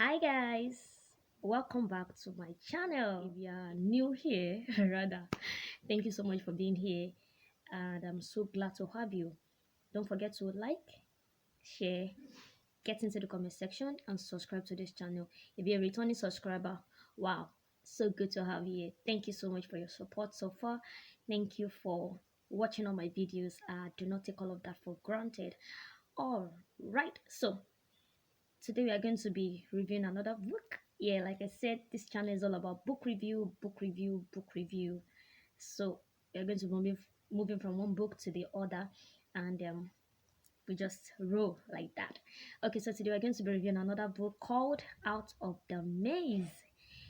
Hi guys, welcome back to my channel. If you are new here, rather, thank you so much for being here, and I'm so glad to have you. Don't forget to like, share, get into the comment section, and subscribe to this channel. If you're a returning subscriber, wow, so good to have you here. Thank you so much for your support so far. Thank you for watching all my videos. I do not take all of that for granted. All right, so today we are going to be reviewing another book. Yeah, like I said, this channel is all about book review, book review, book review. So we're going to be moving from one book to the other, and we just roll like that. Okay, so today we're going to be reviewing another book called Out of the Maze.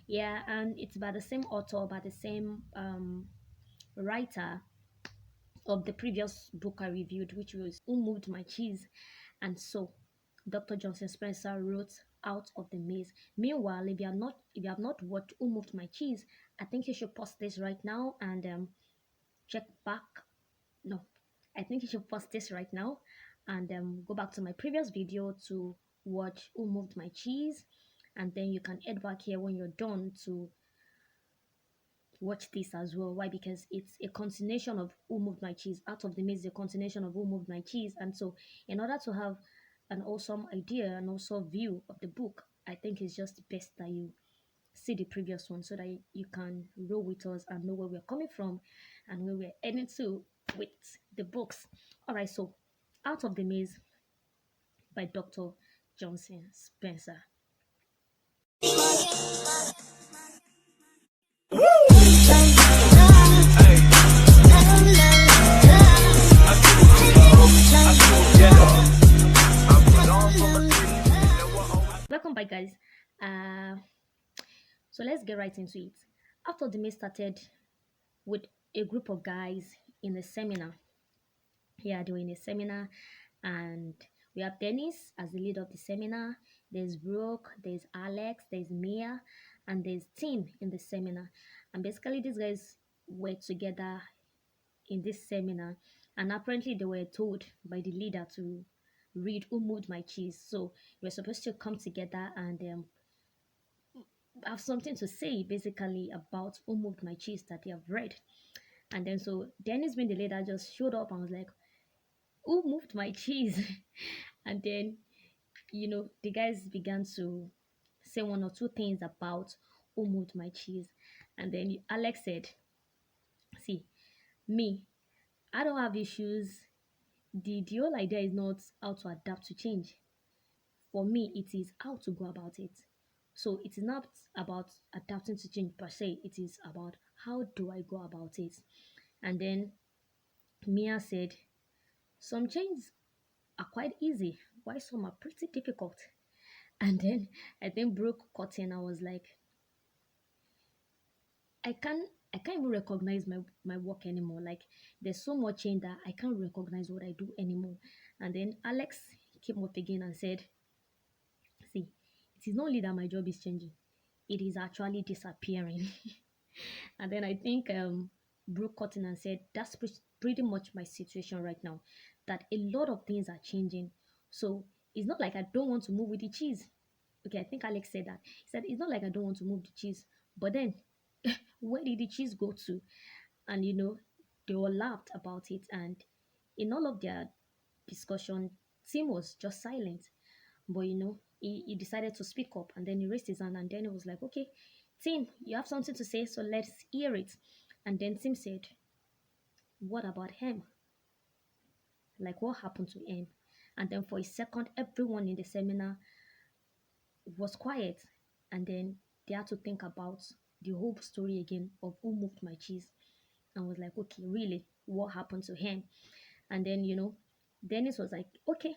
Yeah, and it's by the same author, by the same writer of the previous book I reviewed, which was Who Moved My Cheese. And so Dr. Johnson Spencer wrote Out of the Maze. Meanwhile, if you have not watched Who Moved My Cheese, I think you should pause this right now and check back. No, I think you should pause this right now and go back to my previous video to watch Who Moved My Cheese, and then you can head back here when you're done to watch this as well. Why? Because it's a continuation of Who Moved My Cheese. Out of the Maze is a continuation of Who Moved My Cheese. And so in order to have an awesome idea and also view of the book, I think it's just best that you see the previous one so that you can roll with us and know where we're coming from and where we're heading to with the books. All right, so Out of the Maze by Dr. Johnson Spencer. Welcome back, guys. Uh, so let's get right into it. After the Maze started with a group of guys in a seminar. Yeah, doing a seminar, and we have Dennis as the leader of the seminar. There's Brooke, there's Alex, there's Mia, and there's Tim in the seminar. And basically, these guys were together in this seminar, and apparently, they were told by the leader to read Who Moved My Cheese. So we're supposed to come together and have something to say basically about Who Moved My Cheese that they have read. And then so Dennis being the leader just showed up and was like, Who moved my cheese? And then, the guys began to say one or two things about who moved my cheese. And then Alex said, see, me, I don't have issues. The whole idea is not how to adapt to change. For me, it is how to go about it. So it is not about adapting to change per se. It is about how do I go about it. And then Mia said, some changes are quite easy, while some are pretty difficult. And then I think Brooke cut in. I was like, I can't I can't even recognize my work anymore. Like there's so much change that I can't recognize what I do anymore. And then Alex came up again and said, see, it is not only that my job is changing, it is actually disappearing. And then I think Brooke cut in and said, that's pretty much my situation right now. That a lot of things are changing. So it's not like I don't want to move with the cheese. Okay, I think Alex said that. He said, it's not like I don't want to move the cheese. But then, where did the cheese go to? And, they all laughed about it. And in all of their discussion, Tim was just silent. But, he decided to speak up. And then he raised his hand. And then he was like, okay, Tim, you have something to say, so let's hear it. And then Tim said, what about him? Like, what happened to him? And then for a second, everyone in the seminar was quiet, and then they had to think about the whole story again of who moved my cheese, and was like, okay, really, what happened to him? And then Dennis was like, okay,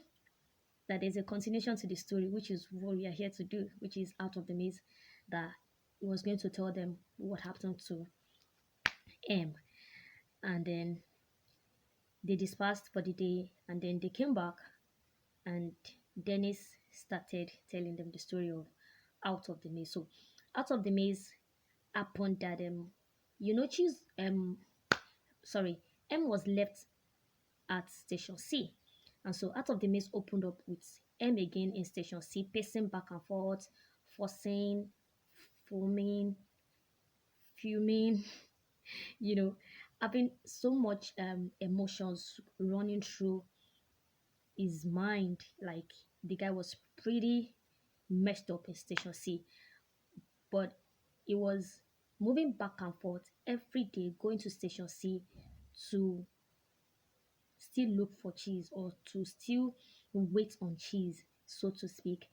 that there's a continuation to the story, which is what we are here to do, which is Out of the Maze, that he was going to tell them what happened to him. And then they dispersed for the day, and then they came back, and Dennis started telling them the story of Out of the Maze. So Out of the Maze happened that choose sorry, M was left at station C, and so Out of the Maze opened up with M again in station C, pacing back and forth fussing, foaming, fuming, you know, having so much emotions running through his mind. Like the guy was pretty messed up in Station C, but he was moving back and forth every day, going to Station C to still look for cheese or to still wait on cheese, so to speak,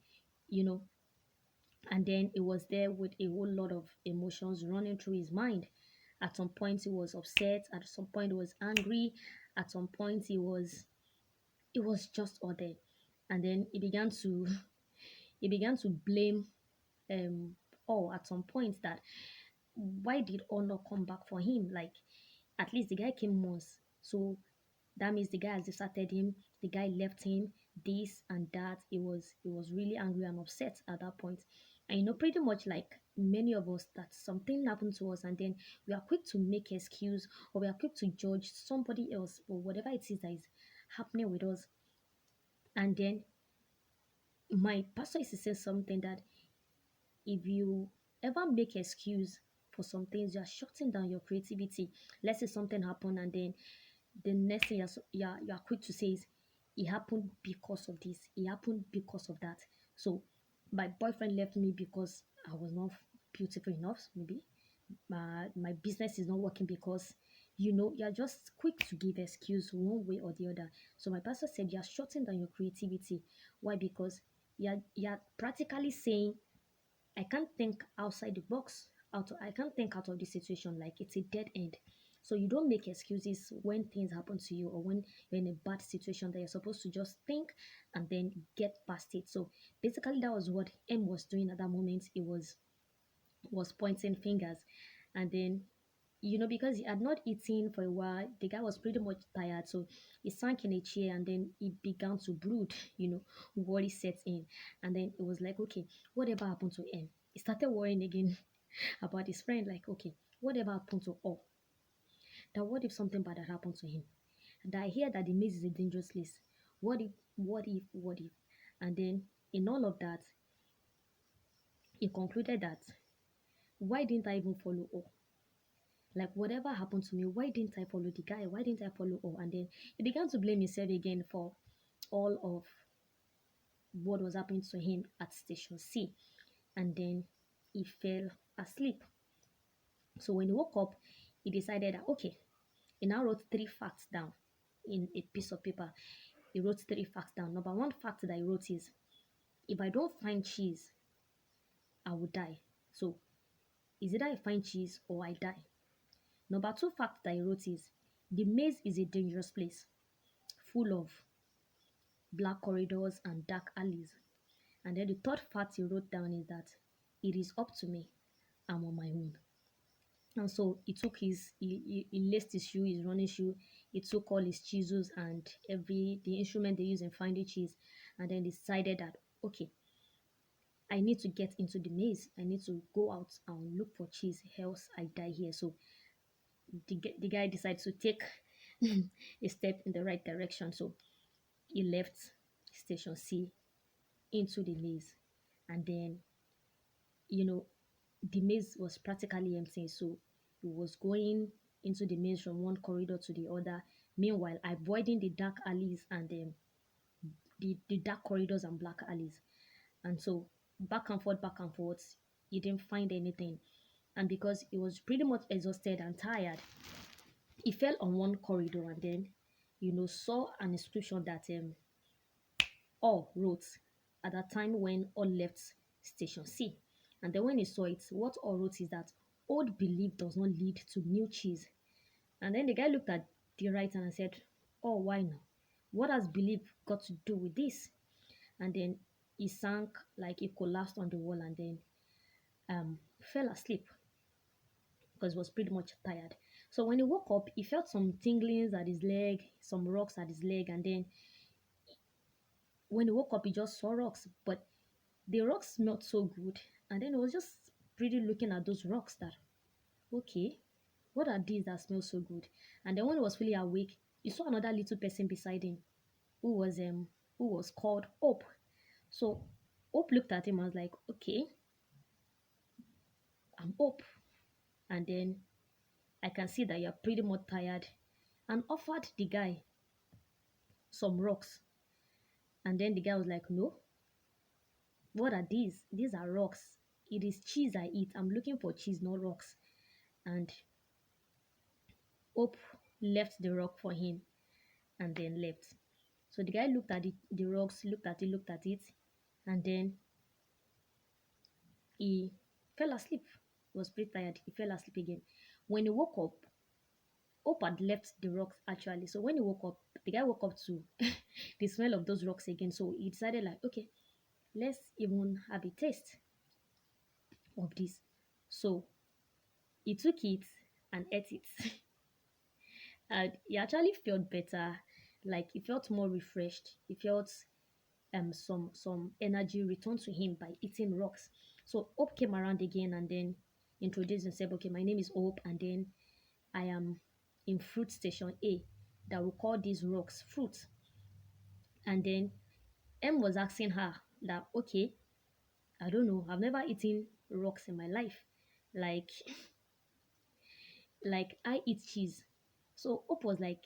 you know. And then it was there with a whole lot of emotions running through his mind. At some point, he was upset. At some point, he was angry. At some point, it was just all there. And then he began to he began to blame um all at some point that why did all not come back for him? Like at least the guy came once. So that means the guy has deserted him, the guy left him, this and that. He was really angry and upset at that point. And pretty much like many of us, that something happened to us and then we are quick to make excuse or we are quick to judge somebody else or whatever it is that is happening with us. And then my pastor is to say something that if you ever make excuse for some things, you're shutting down your creativity. Let's say something happened and then the next thing you're quick to say is it happened because of this, it happened because of that. So my boyfriend left me because I was not beautiful enough, maybe my business is not working because you're just quick to give excuse one way or the other. So my pastor said you're shutting down your creativity. Why? Because you're practically saying I can't think outside the box. I can't think out of the situation. Like it's a dead end. So you don't make excuses when things happen to you or when you're in a bad situation that you're supposed to just think and then get past it. So basically, that was what M was doing at that moment. It was pointing fingers, and then because he had not eaten for a while, the guy was pretty much tired. So he sank in a chair and then he began to brood, worry set in. And then it was like, okay, whatever happened to him? He started worrying again about his friend, like, okay, whatever happened to all? That what if something bad had happened to him? And I hear that the maze is a dangerous place. What if, what if, what if? And then in all of that, he concluded that why didn't I even follow up? Like whatever happened to me, why didn't I follow the guy? Why didn't I follow up? And then he began to blame himself again for all of what was happening to him at Station C. And then he fell asleep. So when he woke up, he decided that okay, he now wrote three facts down in a piece of paper. He wrote three facts down. Number one fact that he wrote is if I don't find cheese, I will die. So is either I find cheese or I die. Number two fact that he wrote is the maze is a dangerous place, full of black corridors and dark alleys. And then the third fact he wrote down is that it is up to me. I'm on my own. And so he took he laced his shoe, his running shoe. He took all his chisels and the instrument they use in finding cheese, and then decided that okay, I need to get into the maze. I need to go out and look for cheese, else I die here. So the guy decided to take a step in the right direction. So he left Station C into the maze, and then you know the maze was practically empty. So he was going into the maze from one corridor to the other, meanwhile avoiding the dark alleys and the dark corridors and black alleys. And so back and forth, he didn't find anything. And because he was pretty much exhausted and tired, he fell on one corridor and then saw an inscription that all wrote at that time when all left Station C. And then when he saw it, what all wrote is that old belief does not lead to new cheese. And then the guy looked at the writer and said, oh, why now? What has belief got to do with this? And then he sank, like he collapsed on the wall and then fell asleep because he was pretty much tired. So when he woke up, he felt some tinglings at his leg, some rocks at his leg, and then when he woke up, he just saw rocks, but the rocks smelled so good. And then he was just pretty looking at those rocks that, okay, what are these that smell so good? And then when he was fully awake, he saw another little person beside him who was called Hope. So Hope looked at him and was like, okay. I'm up. And then I can see that you're pretty much tired, and offered the guy some rocks. And then the guy was like, no, what are these? These are rocks. It is cheese I eat. I'm looking for cheese, not rocks. And Hope left the rock for him and then left. So the guy looked at the rocks, looked at it, and then he fell asleep. He was pretty tired. He fell asleep again. When he woke up, Hope had left the rocks actually. So when he woke up, the guy woke up to the smell of those rocks again. So he decided like, okay, let's even have a taste of this. So he took it and ate it. And he actually felt better. Like he felt more refreshed. He felt some energy returned to him by eating rocks. So Hope came around again and then introduced himself. Okay, my name is Hope, and then I am in fruit station A, that will call these rocks fruit. And then M was asking her that, okay, I don't know, I've never eaten rocks in my life. Like like I eat cheese. So Hope was like,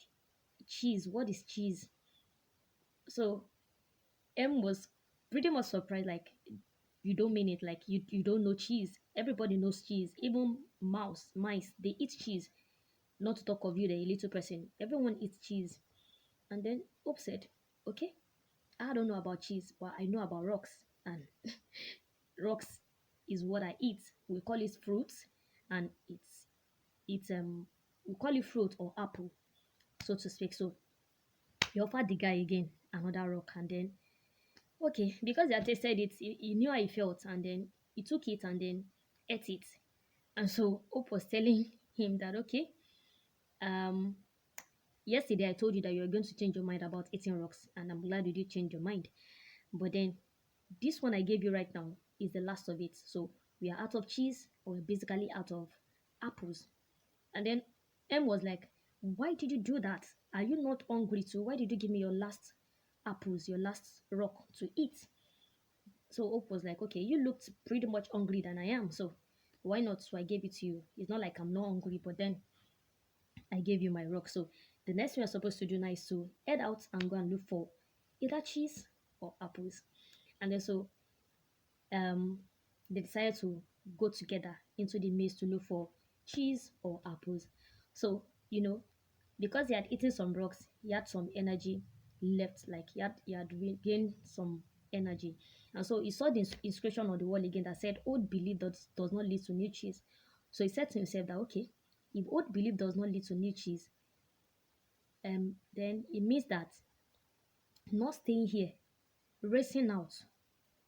cheese, what is cheese? So M was pretty much surprised, like, you don't mean it, like you don't know cheese. Everybody knows cheese. Even mice, they eat cheese. Not to talk of you, the little person. Everyone eats cheese. And then Hope said, okay, I don't know about cheese, but I know about rocks. And rocks is what I eat. We call it fruit, and it's we call it fruit or apple, so to speak. So he offered the guy again another rock, and then okay, because he had tasted it, he knew how he felt, and then he took it and then ate it. And so Hope was telling him that, okay, um, yesterday I told you that you were going to change your mind about eating rocks, and I'm glad you did change your mind. But then this one I gave you right now is the last of it. So we are out of cheese, or we're basically out of apples. And then M was like, why did you do that? Are you not hungry too? Why did you give me your last apples, your last rock to eat? So Hope was like, okay, you looked pretty much hungry than I am, so why not? So I gave it to you. It's not like I'm not hungry, but then I gave you my rock. So the next thing you're supposed to do now is to head out and go and look for either cheese or apples. And then so um they decided to go together into the maze to look for cheese or apples. So, because he had eaten some rocks, he had some energy left, like he had regained some energy. And so he saw the inscription on the wall again that said, old belief does not lead to new cheese. So he said to himself that, okay, if old belief does not lead to new cheese, then it means that not staying here, racing out,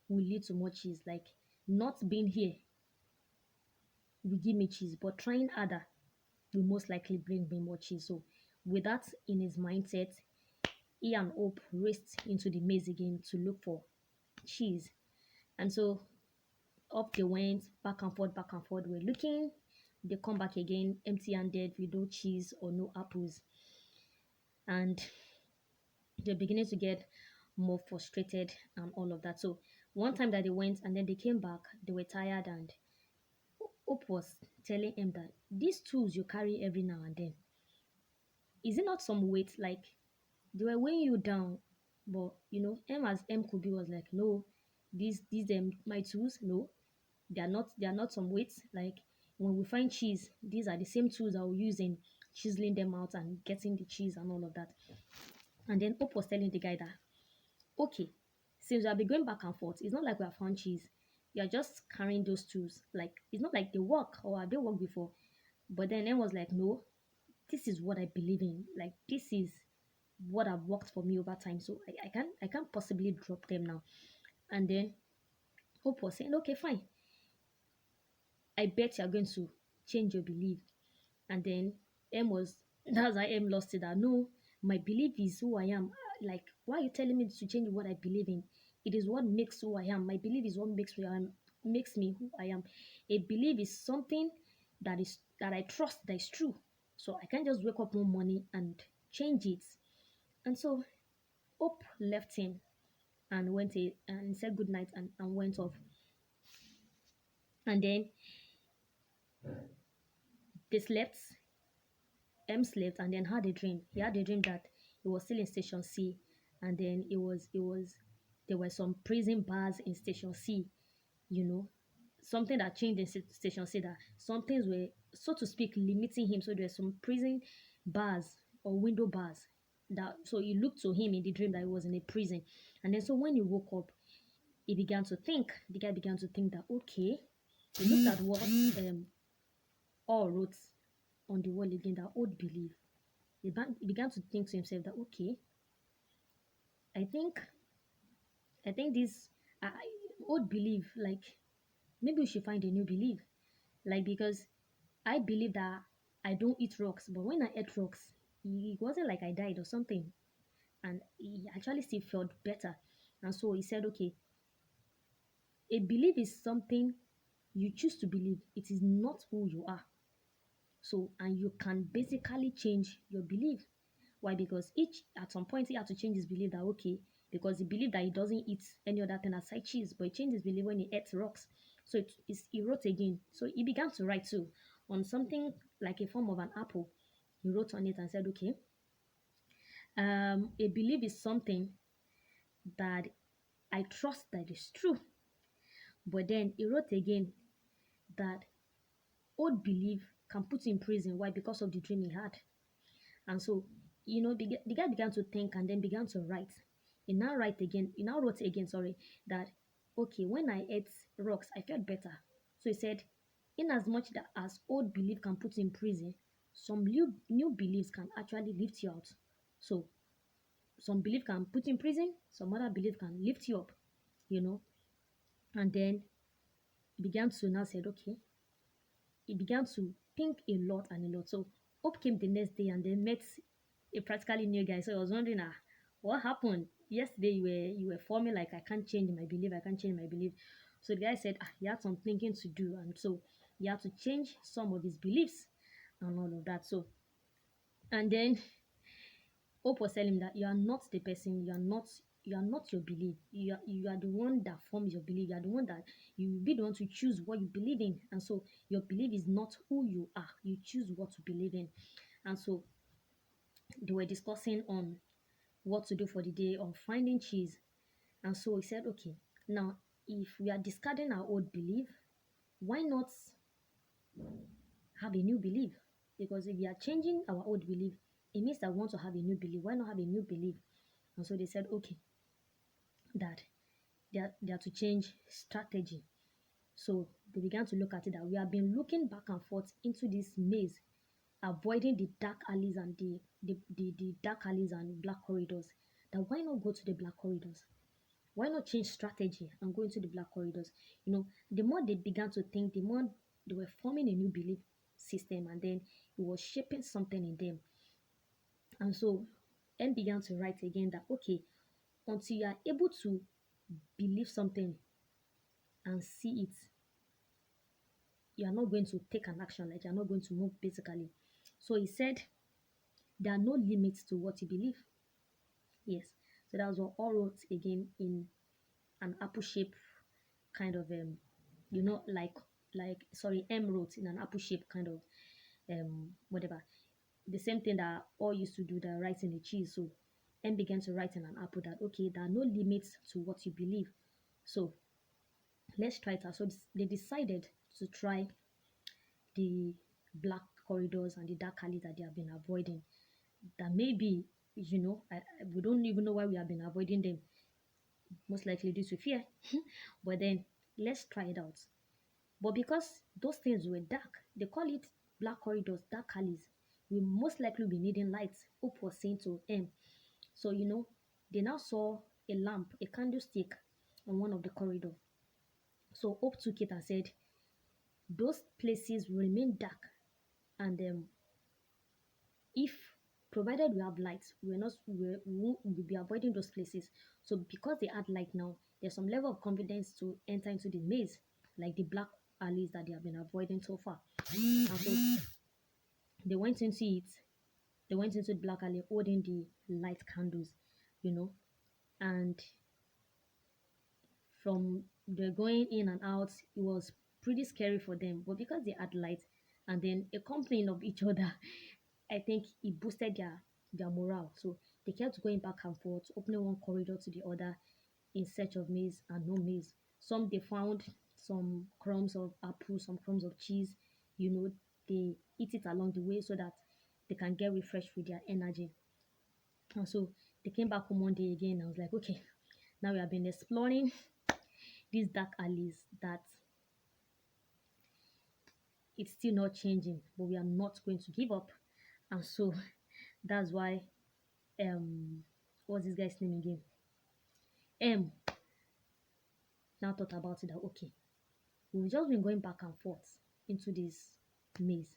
will lead to more cheese. Like not being here will give me cheese, but trying harder will most likely bring me more cheese. So with that in his mindset, he and Hope raced into the maze again to look for cheese. And so up they went, back and forth, back and forth. We're looking, they come back again, empty handed, with no cheese or no apples. And they're beginning to get more frustrated and all of that. So one time that they went and then they came back, they were tired, and Hope was telling him that these tools you carry every now and then, is it not some weight? Like they were weighing you down. But M as M could be was like, no, these my tools, no, they are not some weights. Like when we find cheese, these are the same tools I will use in chiseling them out and getting the cheese and all of that. And then Hope was telling the guy that, okay, since we have been going back and forth, it's not like we have found cheese. You're just carrying those tools. Like it's not like they work, or have they worked before? But then M was like, no, this is what I believe in. Like this is what have worked for me over time. So I can't possibly drop them now. And then Hope was saying, okay, fine. I bet you're going to change your belief. And then that's how M lost it. That no, my belief is who I am. Like, why are you telling me to change what I believe in? It is what makes who I am. My belief is what makes me who I am. A belief is something that I trust that is true. So I can't just wake up one morning and change it. And so Hope left him and and said good night and went off. And then They slept, M slept, and then had a dream. He had a dream that he was still in Station C, and then there were some prison bars in Station C, you know, something that changed in Station C, that some things were, so to speak, limiting him. So there were some prison bars or window bars that, so he looked to him in the dream that he was in a prison. And then so when he woke up, he began to think, the guy began to think that, okay, he looked at what all wrote on the wall again, that old belief. He began to think to himself that, okay, I think this uh, old belief, like, maybe we should find a new belief. Like, because I believe that I don't eat rocks, but when I ate rocks, it wasn't like I died or something. And he actually still felt better. And so he said, okay, a belief is something you choose to believe. It is not who you are. So, and you can basically change your belief. Why? Because each at some point he had to change his belief that, okay, because he believed that he doesn't eat any other thing aside cheese, but he changed his belief when he ate rocks. So he wrote again. So he began to write too on something like a form of an apple. He wrote on it and said, okay, a belief is something that I trust that is true. But then he wrote again that old belief can put you in prison. Why? Because of the dream he had. And so, the guy began to think and then began to write. He now wrote again, sorry, that, okay, when I ate rocks, I felt better. So he said, in as much that as old belief can put you in prison, some new beliefs can actually lift you out. So some belief can put you in prison, some other belief can lift you up, you know. And then he began to now said, okay, he began to think a lot and a lot. So up came the next day and they met a practically new guy. So I was wondering, what happened? Yesterday you were forming like, I can't change my belief, I can't change my belief. So the guy said, he had some thinking to do, and so he had to change some of his beliefs and all of that. So, and then Hope was telling him that you are not the person, you are not your belief. You are the one that forms your belief. You are the one that you be the one to choose what you believe in. And so your belief is not who you are. You choose what to believe in. And so they were discussing on what to do for the day, on finding cheese. And so he said, okay, now if we are discarding our old belief, why not have a new belief? Because if we are changing our old belief, it means that we want to have a new belief. Why not have a new belief? And so they said, okay, that they are to change strategy. So they began to look at it that we have been looking back and forth into this maze, avoiding the dark alleys and the dark alleys and black corridors. That why not go to the black corridors? Why not change strategy and go into the black corridors? The more they began to think, the more they were forming a new belief system, and then it was shaping something in them. And so M began to write again that, okay, until you are able to believe something and see it, you are not going to take an action, like you're not going to move basically. So he said there are no limits to what you believe. Yes. So that was what all wrote again in an apple shape kind of like sorry, M wrote in an apple shape kind of whatever. The same thing that all used to do, that writing a cheese. So M began to write in an apple that, okay, there are no limits to what you believe. So let's try it out. So they decided to try the black corridors and the dark alleys that they have been avoiding. That maybe, we don't even know why we have been avoiding them. Most likely due to fear. But then let's try it out. But because those things were dark, they call it black corridors, dark alleys. We most likely be needing lights. Hope was saying to M. So, they now saw a lamp, a candlestick on one of the corridor. So Hope took it and said, those places will remain dark, and if provided we have lights, we won't be avoiding those places. So because they add light now, there's some level of confidence to enter into the maze, like the black alleys that they have been avoiding so far. And so they went into it. They went into the black alley holding the light candles, and from the going in and out, it was pretty scary for them. But because they had light and then a company of each other, I think it boosted their morale. So they kept going back and forth, opening one corridor to the other in search of maize and no maize. Some they found some crumbs of apple, some crumbs of cheese. You know, they eat it along the way so that they can get refreshed with their energy. And so they came back home one day again. I was like, okay, now we have been exploring these dark alleys that it's still not changing, but we are not going to give up. And so that's why what's this guy's name again? M now thought about it that okay, we've just been going back and forth into this maze.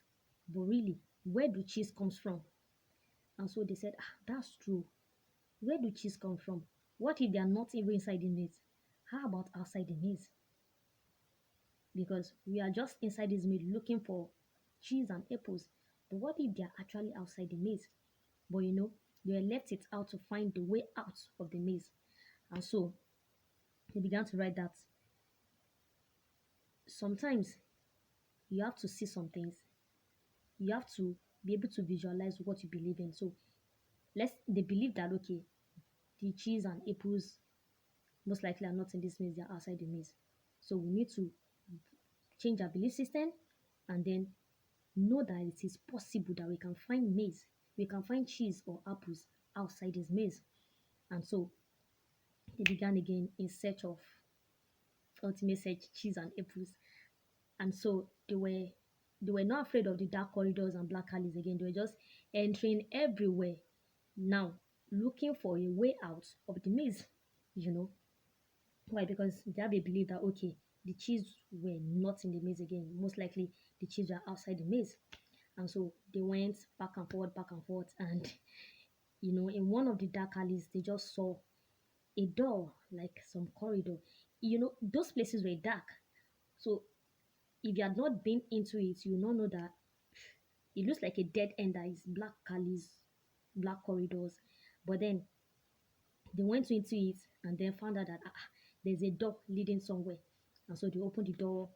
But really, where do cheese comes from? And so they said, ah, that's true. Where do cheese come from? What if they are not even inside the maze? How about outside the maze? Because we are just inside this maze looking for cheese and apples. But what if they are actually outside the maze? But they left it out to find the way out of the maze. And so they began to write that sometimes you have to see some things. You have to be able to visualize what you believe in. So they believe that okay, the cheese and apples most likely are not in this maze, they're outside the maze. So we need to change our belief system and then know that it is possible that we can find maize, we can find cheese or apples outside this maze. And so they began again in search of ultimate search cheese and apples. And so they were not afraid of the dark corridors and black alleys again. They were just entering everywhere now, looking for a way out of the maze. You know why? Because they have a belief that okay, the cheese were not in the maze again. Most likely, the cheese were outside the maze. And so they went back and forth, and in one of the dark alleys, they just saw a door, like some corridor. Those places were dark. So if you had not been into it, you will not know that it looks like a dead end that is black alleys, black corridors. But then they went into it and then found out that there's a door leading somewhere. And so they opened the door.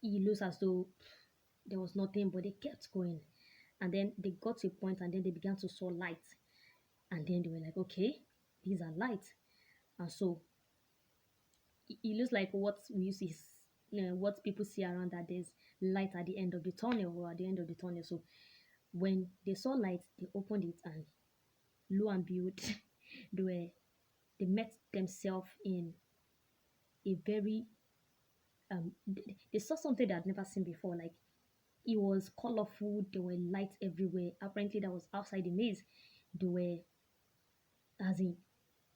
It looks as though there was nothing, but they kept going. And then they got to a point and then they began to saw light. And then they were like, okay, these are lights. And so it looks like what we used to what people see around that there's light at the end of the tunnel or at the end of the tunnel. So when they saw light, they opened it and lo and behold, they were they met themselves in a very they saw something they had never seen before. Like it was colorful, there were lights everywhere. Apparently that was outside the maze. They were as in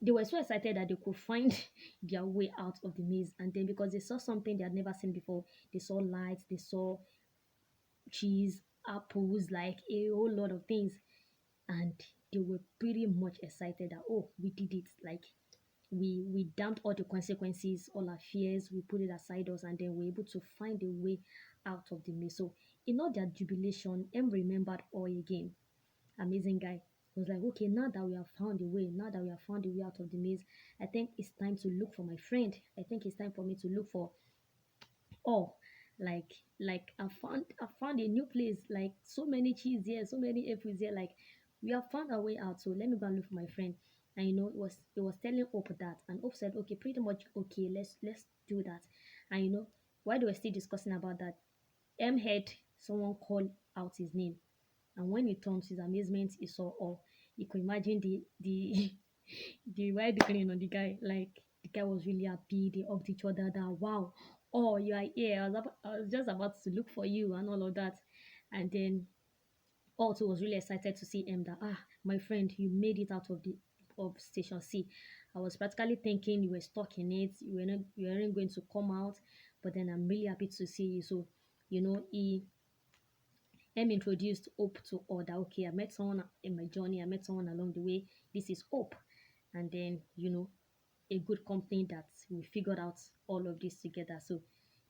they were so excited that they could find their way out of the maze. And then because they saw something they had never seen before, they saw lights, they saw cheese, apples, like a whole lot of things. And they were pretty much excited that oh, we did it. Like we dumped all the consequences, all our fears, we put it aside us, and then we're able to find a way out of the maze. So in all their jubilation, M remembered all again. Amazing guy. He was like, okay, now that we have found a way, now that we have found a way out of the maze, I think it's time to look for my friend. I think it's time for me to look for oh, like I found a new place, like so many cheese here, so many apples here, like we have found our way out. So let me go and look for my friend. And it was telling Hope that, and Hope said, okay, pretty much okay, let's do that. And while they were still discussing about that, M heard someone call out his name. And when he turned to his amazement, he saw all. You could imagine the the wide grin on the guy. Like the guy was really happy. They hugged each other. That wow, oh you are here. I was just about to look for you and all of that. And then also was really excited to see him that my friend, you made it out of the of station C. I was practically thinking you were stuck in it. You weren't going to come out. But then I'm really happy to see you. So he M introduced Hope to other. Okay, I met someone in my journey. I met someone along the way. This is Hope, and then a good company that we figured out all of this together. So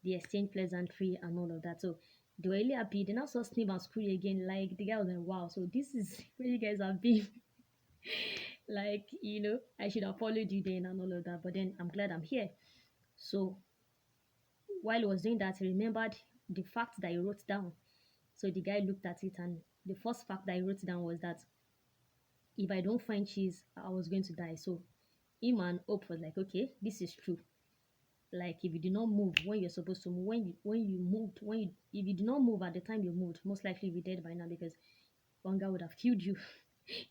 the exchange pleasantry and all of that. So they were really happy. They now saw Sniv and Screw again. Like the guy was like, wow. So this is where you guys have been. Like I should have followed you then and all of that. But then I'm glad I'm here. So while he was doing that, he remembered the fact that he wrote down. So the guy looked at it, and the first fact that he wrote down was that if I don't find cheese, I was going to die. So him and Hope was like, okay, this is true. Like if you did not move when you're supposed to move, when you moved, if you did not move at the time you moved, most likely you'd be dead by now because hunger would have killed you,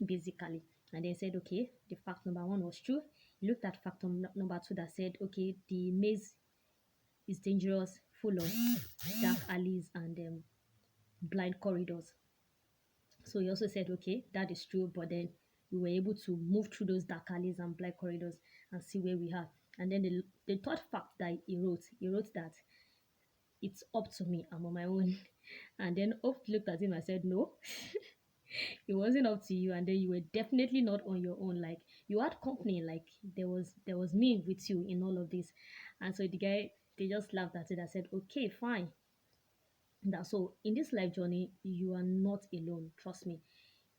basically. And they said, okay, the fact number one was true. He looked at fact number two that said, okay, the maze is dangerous, full of dark alleys and blind corridors. So he also said, okay, that is true, but then we were able to move through those dark alleys and black corridors and see where we are. And then the third fact that he wrote that it's up to me, I'm on my own. And then Oft looked at him and said, no, it wasn't up to you, and then you were definitely not on your own. Like you had company, like there was me with you in all of this. And so the guy, they just laughed at it and said, okay, fine. That so in this life journey, you are not alone. Trust me.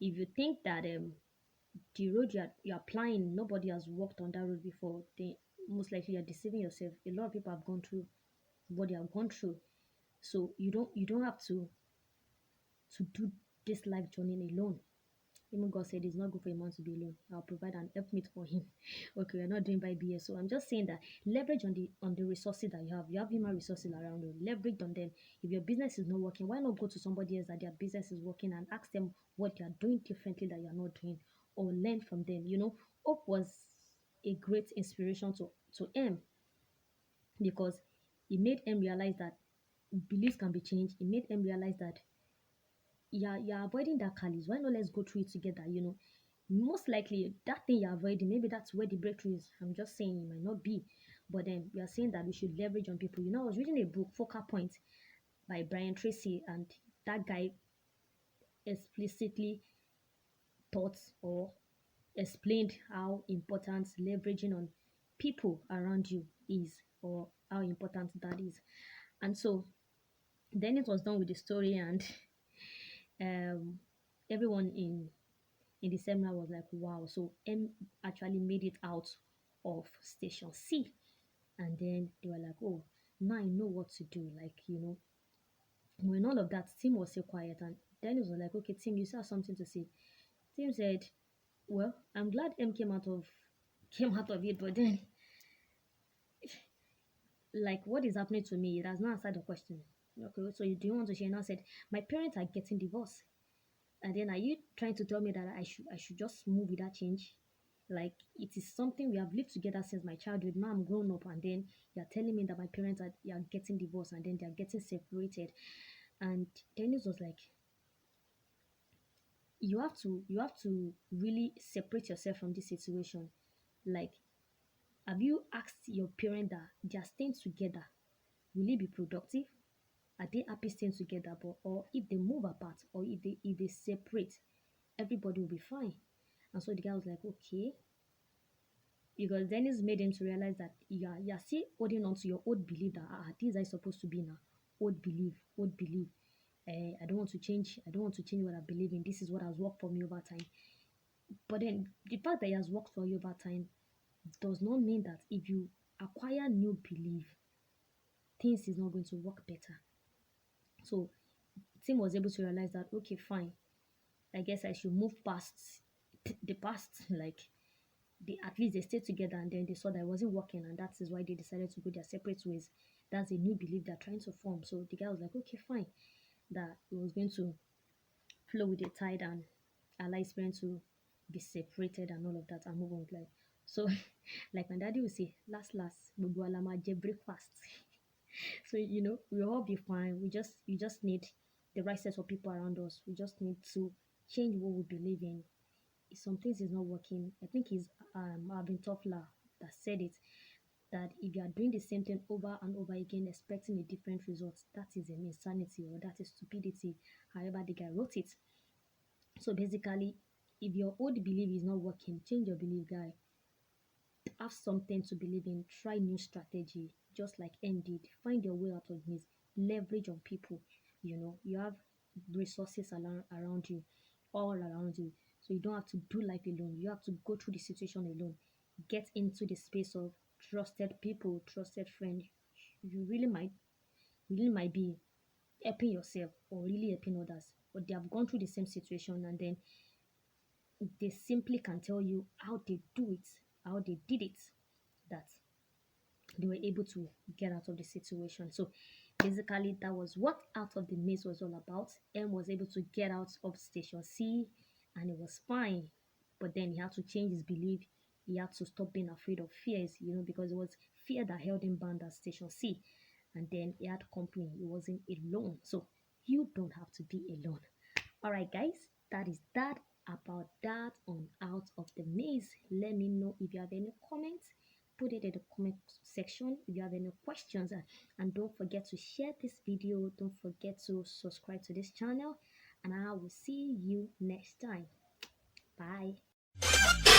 If you think that the road you're applying, nobody has walked on that road before, then most likely you're deceiving yourself. A lot of people have gone through what they have gone through. So you don't have to do this life journey alone. Even God said it's not good for a man to be alone. I'll provide an helpmeet for him. Okay, we're not doing by BS. So I'm just saying that leverage on the resources that you have. You have human resources around you. Leverage on them. If your business is not working, why not go to somebody else that their business is working and ask them what they are doing differently that you're not doing, or learn from them. Hope was a great inspiration to M, because it made M realize that beliefs can be changed. It made M realize that you're avoiding that calice. Why not let's go through it together? Most likely that thing you're avoiding, maybe that's where the breakthrough is. I'm just saying it might not be. But then we are saying that we should leverage on people. I was reading a book, Focal Point, by Brian Tracy, and that guy explicitly taught or explained how important leveraging on people around you is, or how important that is. And so then it was done with the story, and um, everyone in the seminar was like, wow. So M actually made it out of station C. And then they were like, oh, now I know what to do. Like, when all of that, Tim was so quiet. And Dennis was like, okay, Tim, you still have something to say. Tim said, well, I'm glad M came out of it, but then like what is happening to me, it has not answered the question. Okay, so do you want to share? And I said, my parents are getting divorced. And then are you trying to tell me that I should just move without change? Like it is something we have lived together since my childhood. Now I'm grown up, and then you're telling me that my parents are getting divorced and then they're getting separated. And Dennis was like, you have to really separate yourself from this situation. Like, have you asked your parent that they are staying together? Will it be productive? Are they happy staying together? But or if they move apart, or if they separate, everybody will be fine. And so the guy was like, okay, because Dennis made him to realize that you're still holding on to your old belief that these are supposed to be now. Old belief. I don't want to change. I don't want to change what I believe in. This is what has worked for me over time. But then the fact that it has worked for you over time does not mean that if you acquire new belief, things is not going to work better. So Tim was able to realize that, okay, fine. I guess I should move past the past. Like they at least they stayed together, and then they saw that it wasn't working, and that is why they decided to go their separate ways. That's a new belief they're trying to form. So the guy was like, okay, fine, that he was going to flow with the tide and allow his parents to be separated and all of that and move on with life. So like my daddy would say, last gbogbo wa la máa jẹ breakfast. So we'll all be fine. We just need the right set of people around us. We just need to change what we believe in. If some things is not working, I think it's Alvin Toffler that said it, that if you are doing the same thing over and over again expecting a different result, that is an insanity, or that is stupidity, however the guy wrote it. So basically, if your old belief is not working, change your belief, guy. Have something to believe in. Try new strategy, just like M did. Find your way out of this. Leverage on people. You have resources around you, all around you. So you don't have to do life alone. You have to go through the situation alone. Get into the space of trusted people, trusted friends. you really might be helping yourself or really helping others, but they have gone through the same situation, and then they simply can tell you how they do it, how they did it, that they were able to get out of the situation. So basically, that was what Out of the Maze was all about. M was able to get out of Station C, and it was fine. But then he had to change his belief. He had to stop being afraid of fears, because it was fear that held him bound at Station C. And then he had company. He wasn't alone. So you don't have to be alone. All right, guys, that is that about that on Out of the Maze. Let me know if you have any comments. Put it in the comment section if you have any questions. And don't forget to share this video. Don't forget to subscribe to this channel. And I will see you next time. Bye.